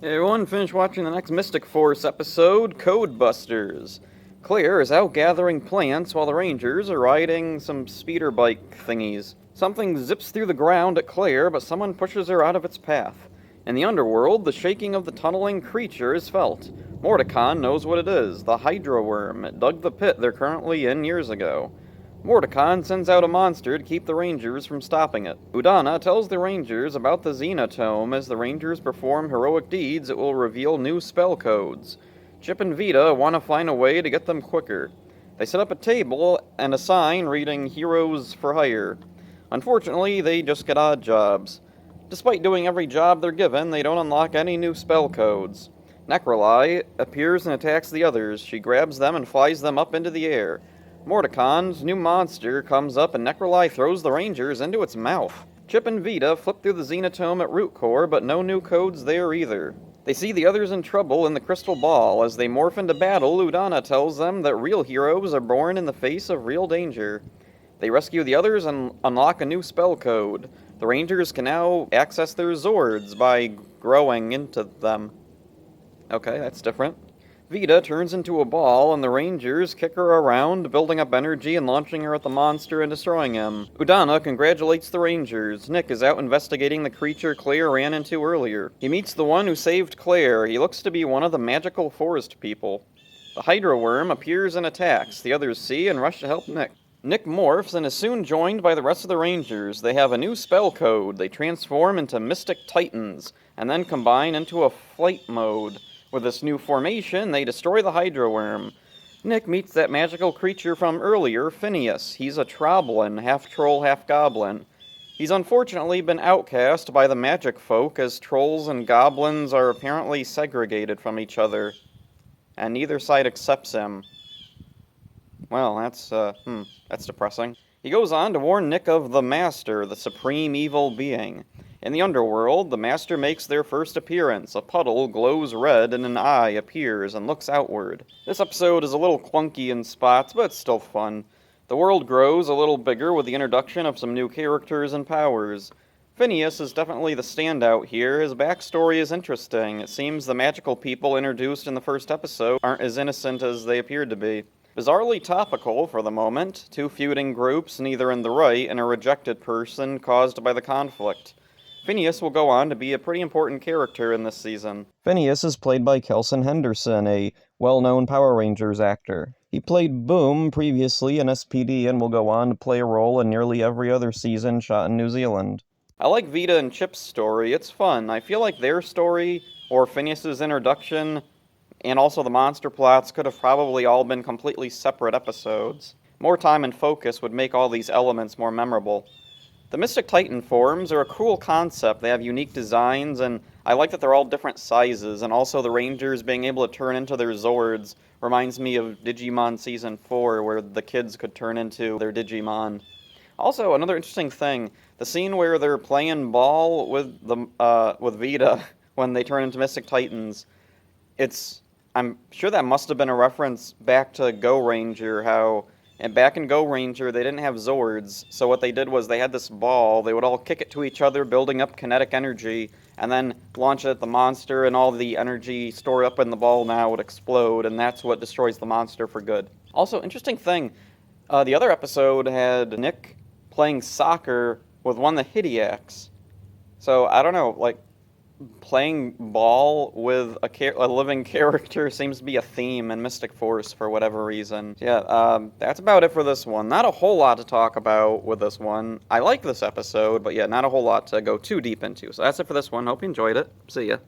Hey everyone, finished watching the next Mystic Force episode, Code Busters. Claire is out gathering plants while the Rangers are riding some speeder bike thingies. Something zips through the ground at Claire, but someone pushes her out of its path. In the underworld, the shaking of the tunneling creature is felt. Mordecon knows what it is, the Hydra Worm. It dug the pit they're currently in years ago. Mordecon sends out a monster to keep the Rangers from stopping it. Udana tells the Rangers about the Xenotome. As the Rangers perform heroic deeds, it will reveal new spell codes. Chip and Vita want to find a way to get them quicker. They set up a table and a sign reading Heroes for Hire. Unfortunately, they just get odd jobs. Despite doing every job they're given, they don't unlock any new spell codes. Necroli appears and attacks the others. She grabs them and flies them up into the air. Mordecon's new monster comes up and Necroli throws the Rangers into its mouth. Chip and Vita flip through the Xenotome at Root Core, but no new codes there either. They see the others in trouble in the Crystal Ball. As they morph into battle, Udana tells them that real heroes are born in the face of real danger. They rescue the others and unlock a new spell code. The Rangers can now access their Zords by growing into them. Okay, that's different. Vita turns into a ball, and the Rangers kick her around, building up energy and launching her at the monster and destroying him. Udana congratulates the Rangers. Nick is out investigating the creature Claire ran into earlier. He meets the one who saved Claire. He looks to be one of the magical forest people. The Hydra Worm appears and attacks. The others see and rush to help Nick. Nick morphs and is soon joined by the rest of the Rangers. They have a new spell code. They transform into Mystic Titans, and then combine into a flight mode. With this new formation, they destroy the Hydra Worm. Nick meets that magical creature from earlier, Phineas. He's a Troblin, half troll, half goblin. He's unfortunately been outcast by the magic folk, as trolls and goblins are apparently segregated from each other, and neither side accepts him. Well, that's depressing. He goes on to warn Nick of the Master, the supreme evil being. In the underworld, the Master makes their first appearance. A puddle glows red and an eye appears and looks outward. This episode is a little clunky in spots, but it's still fun. The world grows a little bigger with the introduction of some new characters and powers. Phineas is definitely the standout here. His backstory is interesting. It seems the magical people introduced in the first episode aren't as innocent as they appeared to be. Bizarrely topical for the moment, two feuding groups, neither in the right, and a rejected person caused by the conflict. Phineas will go on to be a pretty important character in this season. Phineas is played by Kelson Henderson, a well-known Power Rangers actor. He played Boom previously in SPD and will go on to play a role in nearly every other season shot in New Zealand. I like Vita and Chip's story. It's fun. I feel like their story, or Phineas's introduction, and also the monster plots could have probably all been completely separate episodes. More time and focus would make all these elements more memorable. The Mystic Titan forms are a cool concept. They have unique designs, and I like that they're all different sizes, and also the Rangers being able to turn into their Zords reminds me of Digimon Season 4, where the kids could turn into their Digimon. Also, another interesting thing, the scene where they're playing ball with Vita when they turn into Mystic Titans, I'm sure that must have been a reference back to Go Ranger, and back in Go Ranger, they didn't have Zords, so what they did was they had this ball, they would all kick it to each other, building up kinetic energy, and then launch it at the monster, and all the energy stored up in the ball now would explode, and that's what destroys the monster for good. Also, interesting thing, the other episode had Nick playing soccer with one of the Hidiacs. So, I don't know, playing ball with a living character seems to be a theme in Mystic Force for whatever reason. Yeah, that's about it for this one. Not a whole lot to talk about with this one. I like this episode, but yeah, not a whole lot to go too deep into. So that's it for this one. Hope you enjoyed it. See ya.